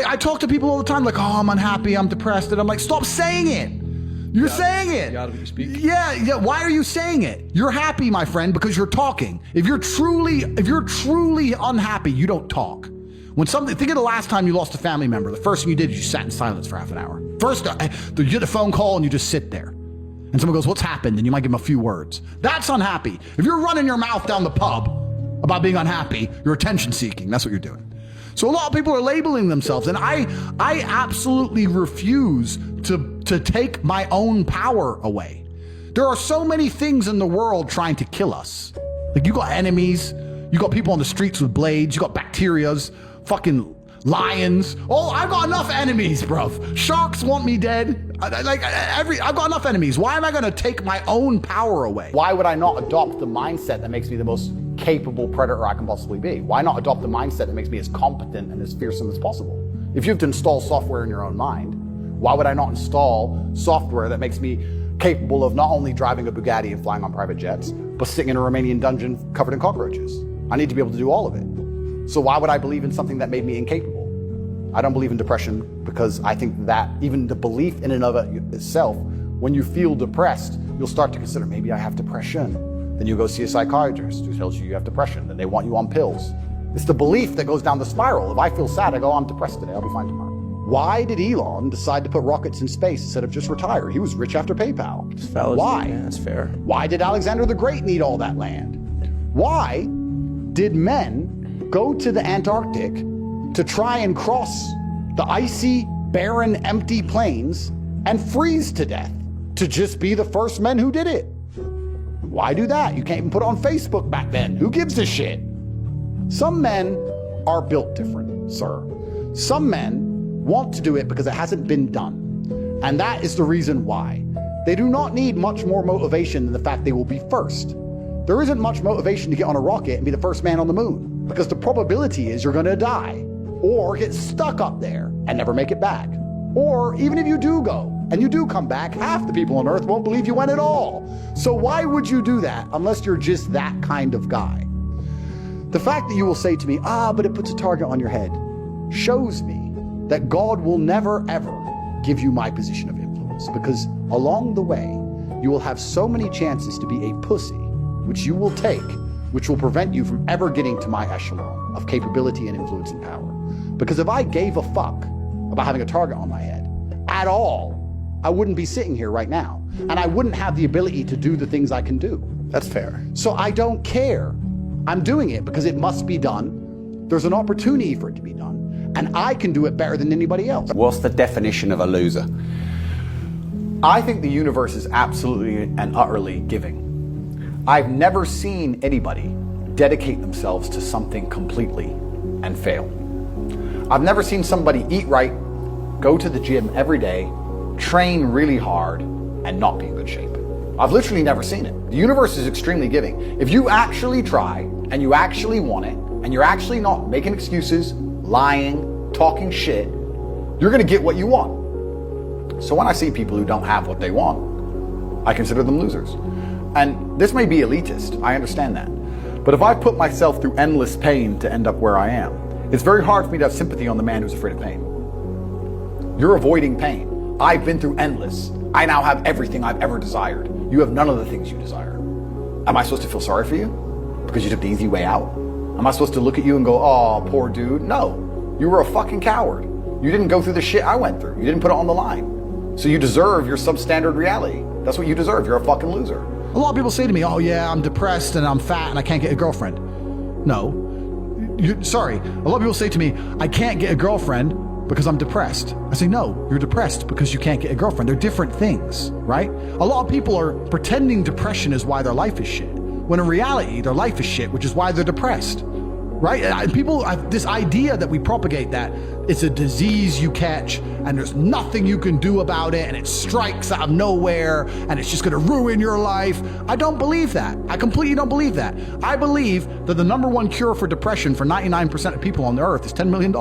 I talk to people all the time like, oh, I'm unhappy, I'm depressed. And I'm like, stop saying it. You're saying it. You gotta speak. Yeah. Why are you saying it? You're happy, my friend, because you're talking. If you're truly unhappy, you don't talk. Think of the last time you lost a family member. The first thing you did is you sat in silence for half an hour. First, you get a phone call and you just sit there. And someone goes, what's happened? And you might give them a few words. That's unhappy. If you're running your mouth down the pub about being unhappy, you're attention seeking. That's what you're doing. So a lot of people are labeling themselves, and I absolutely refuse to take my own power away. There are so many things in the world trying to kill us. Like, you got enemies, you got people on the streets with blades, you got bacterias, fucking lions. Oh, I've got enough enemies, bruv. Sharks want me dead. I've got enough enemies. Why am I gonna take my own power away? Why would I not adopt the mindset that makes me the most capable predator I can possibly be? Why not adopt the mindset that makes me as competent and as fearsome as possible? If you have to install software in your own mind, why would I not install software that makes me capable of not only driving a Bugatti and flying on private jets, but sitting in a Romanian dungeon covered in cockroaches? I need to be able to do all of it. So why would I believe in something that made me incapable? I don't believe in depression because I think that even the belief in and of itself, when you feel depressed, you'll start to consider, maybe I have depression. Then you go see a psychiatrist who tells you have depression. Then they want you on pills. It's the belief that goes down the spiral. If I feel sad, I go, I'm depressed today, I'll be fine tomorrow. Why did Elon decide to put rockets in space instead of just retire? He was rich after PayPal. Why? Yeah, that's fair. Why did Alexander the Great need all that land? Why did men go to the Antarctic to try and cross the icy, barren, empty plains and freeze to death to just be the first men who did it? Why do that? You can't even put it on Facebook back then. Who gives a shit? Some men are built different, sir. Some men want to do it because it hasn't been done. And that is the reason why. They do not need much more motivation than the fact they will be first. There isn't much motivation to get on a rocket and be the first man on the moon, because the probability is you're gonna die or get stuck up there and never make it back. Or even if you do go and you do come back, half the people on Earth won't believe you went at all. So why would you do that unless you're just that kind of guy? The fact that you will say to me, but it puts a target on your head, shows me that God will never, ever give you my position of influence, because along the way, you will have so many chances to be a pussy, which you will take, which will prevent you from ever getting to my echelon of capability and influence and power. Because if I gave a fuck about having a target on my head at all, I wouldn't be sitting here right now. And I wouldn't have the ability to do the things I can do. That's fair. So I don't care. I'm doing it because it must be done. There's an opportunity for it to be done. And I can do it better than anybody else. What's the definition of a loser? I think the universe is absolutely and utterly giving. I've never seen anybody dedicate themselves to something completely and fail. I've never seen somebody eat right, go to the gym every day, train really hard, and not be in good shape. I've literally never seen it. The universe is extremely giving. If you actually try, and you actually want it, and you're actually not making excuses, lying, talking shit, you're gonna get what you want. So when I see people who don't have what they want, I consider them losers. And this may be elitist, I understand that. But if I put myself through endless pain to end up where I am, it's very hard for me to have sympathy on the man who's afraid of pain. You're avoiding pain. I've been through endless. I now have everything I've ever desired. You have none of the things you desire. Am I supposed to feel sorry for you because you took the easy way out? Am I supposed to look at you and go, oh, poor dude? No, you were a fucking coward. You didn't go through the shit I went through. You didn't put it on the line. So you deserve your substandard reality. That's what you deserve. You're a fucking loser. A lot of people say to me, oh yeah, I'm depressed and I'm fat and I can't get a girlfriend. No, sorry. A lot of people say to me, I can't get a girlfriend because I'm depressed. I say, no, you're depressed because you can't get a girlfriend. They're different things, right? A lot of people are pretending depression is why their life is shit, when in reality, their life is shit, which is why they're depressed, right? People have this idea that we propagate that it's a disease you catch and there's nothing you can do about it and it strikes out of nowhere and it's just gonna ruin your life. I don't believe that. I completely don't believe that. I believe that the number one cure for depression for 99% of people on the earth is $10 million.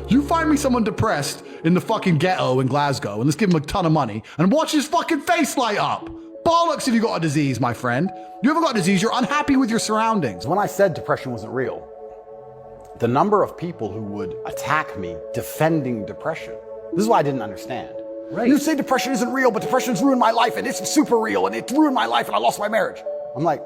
You find me someone depressed in the fucking ghetto in Glasgow and let's give him a ton of money and watch his fucking face light up. Bollocks if you got a disease, my friend. You haven't got a disease, you're unhappy with your surroundings. When I said depression wasn't real, the number of people who would attack me defending depression. This is what I didn't understand. Right. You say depression isn't real, but depression's ruined my life and it's super real and it ruined my life and I lost my marriage. I'm like,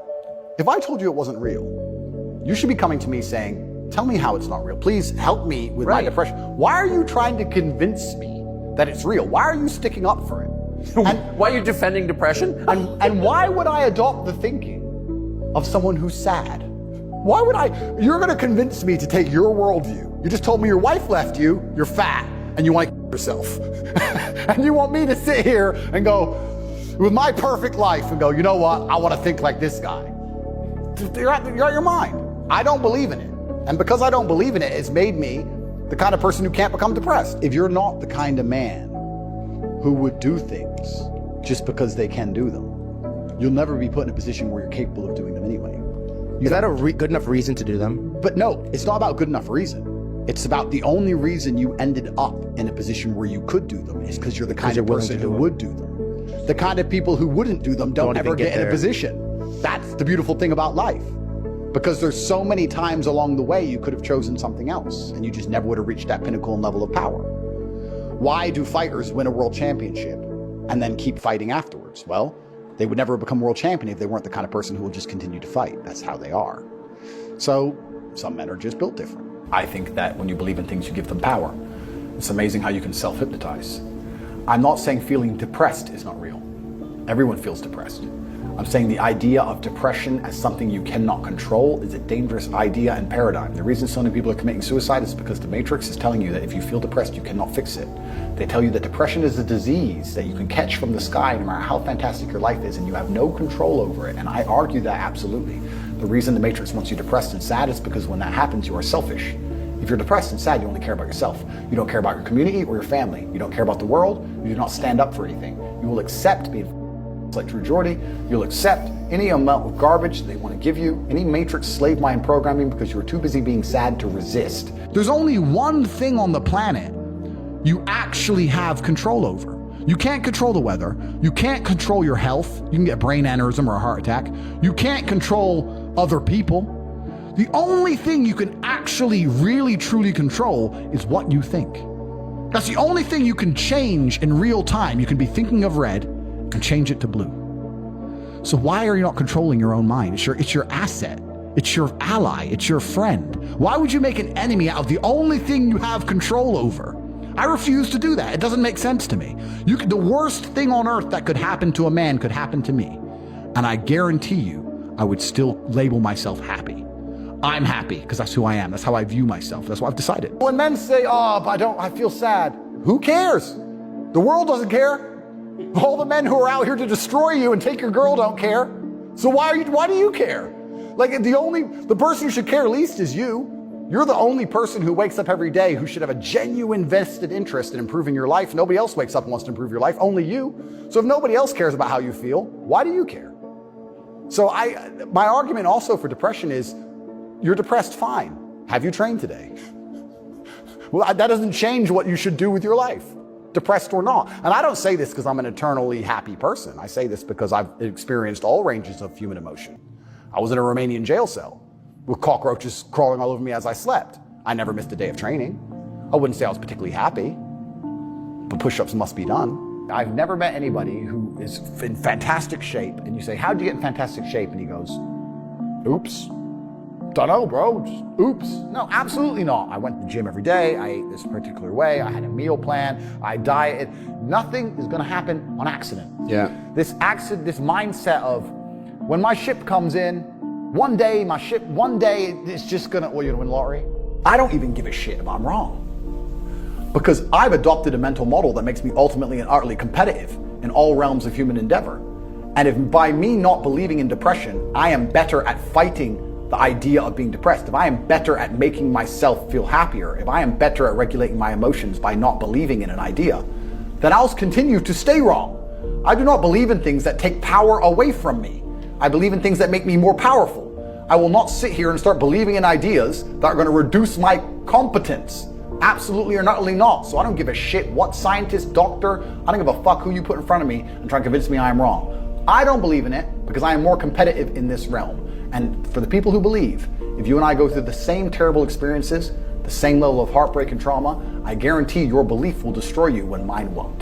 if I told you it wasn't real, you should be coming to me saying, tell me how it's not real. Please help me with my depression. Why are you trying to convince me that it's real? Why are you sticking up for it? And why are you defending depression? And why would I adopt the thinking of someone who's sad? Why would I? You're going to convince me to take your worldview. You just told me your wife left you, you're fat, and you want to yourself. And you want me to sit here and go, with my perfect life, and go, you know what? I want to think like this guy. You're out your mind. I don't believe in it. And because I don't believe in it, it's made me the kind of person who can't become depressed. If you're not the kind of man who would do things just because they can do them, you'll never be put in a position where you're capable of doing them anyway. Is that a good enough reason to do them? But no, it's not about good enough reason. It's about the only reason you ended up in a position where you could do them is because you're the kind of person who would do them. The kind of people who wouldn't do them don't ever get in a position. That's the beautiful thing about life. Because there's so many times along the way you could have chosen something else and you just never would have reached that pinnacle and level of power. Why do fighters win a world championship and then keep fighting afterwards? Well, they would never become world champion if they weren't the kind of person who will just continue to fight. That's how they are. So some men are just built different. I think that when you believe in things, you give them power. It's amazing how you can self-hypnotize. I'm not saying feeling depressed is not real. Everyone feels depressed. I'm saying the idea of depression as something you cannot control is a dangerous idea and paradigm. The reason so many people are committing suicide is because the Matrix is telling you that if you feel depressed, you cannot fix it. They tell you that depression is a disease that you can catch from the sky no matter how fantastic your life is, and you have no control over it. And I argue that absolutely. The reason the Matrix wants you depressed and sad is because when that happens, you are selfish. If you're depressed and sad, you only care about yourself. You don't care about your community or your family. You don't care about the world. You do not stand up for anything. You will accept being like True Jordy. You'll accept any amount of garbage they want to give you, any Matrix slave mind programming because you're too busy being sad to resist. There's only one thing on the planet you actually have control over. You can't control the weather. You can't control your health. You can get a brain aneurysm or a heart attack. You can't control other people. The only thing you can actually really truly control is what you think. That's the only thing you can change in real time. You can be thinking of red and change it to blue. So why are you not controlling your own mind? It's your asset. It's your ally. It's your friend. Why would you make an enemy out of the only thing you have control over? I refuse to do that. It doesn't make sense to me. The worst thing on earth that could happen to a man could happen to me. And I guarantee you, I would still label myself happy. I'm happy because that's who I am. That's how I view myself. That's what I've decided. When men say, oh, I feel sad. Who cares? The world doesn't care. All the men who are out here to destroy you and take your girl don't care. So why do you care? Like the person who should care least is you. You're the only person who wakes up every day who should have a genuine vested interest in improving your life. Nobody else wakes up and wants to improve your life, only you. So if nobody else cares about how you feel, why do you care? So my argument also for depression is, you're depressed, fine. Have you trained today? Well, that doesn't change what you should do with your life, depressed or not. And I don't say this because I'm an eternally happy person. I say this because I've experienced all ranges of human emotion. I was in a Romanian jail cell with cockroaches crawling all over me as I slept. I never missed a day of training. I wouldn't say I was particularly happy, but push-ups must be done. I've never met anybody who is in fantastic shape, and you say, how'd you get in fantastic shape? And he goes, oops. Dunno, bro. Just, oops. No, absolutely not. I went to the gym every day. I ate this particular way. I had a meal plan. I dieted. Nothing is going to happen on accident. Yeah. This mindset of when my ship comes in, one day it's just going to, well, you're going to win the lottery. I don't even give a shit if I'm wrong. Because I've adopted a mental model that makes me ultimately and utterly competitive in all realms of human endeavor. And if by me not believing in depression, I am better at fighting the idea of being depressed, if I am better at making myself feel happier, if I am better at regulating my emotions by not believing in an idea, then I'll continue to stay wrong. I do not believe in things that take power away from me. I believe in things that make me more powerful. I will not sit here and start believing in ideas that are going to reduce my competence. Absolutely or utterly not. So I don't give a shit what scientist, doctor, I don't give a fuck who you put in front of me and try to convince me I am wrong. I don't believe in it because I am more competitive in this realm. And for the people who believe, If you and I go through the same terrible experiences, the same level of heartbreak and trauma, I guarantee your belief will destroy you when mine won't.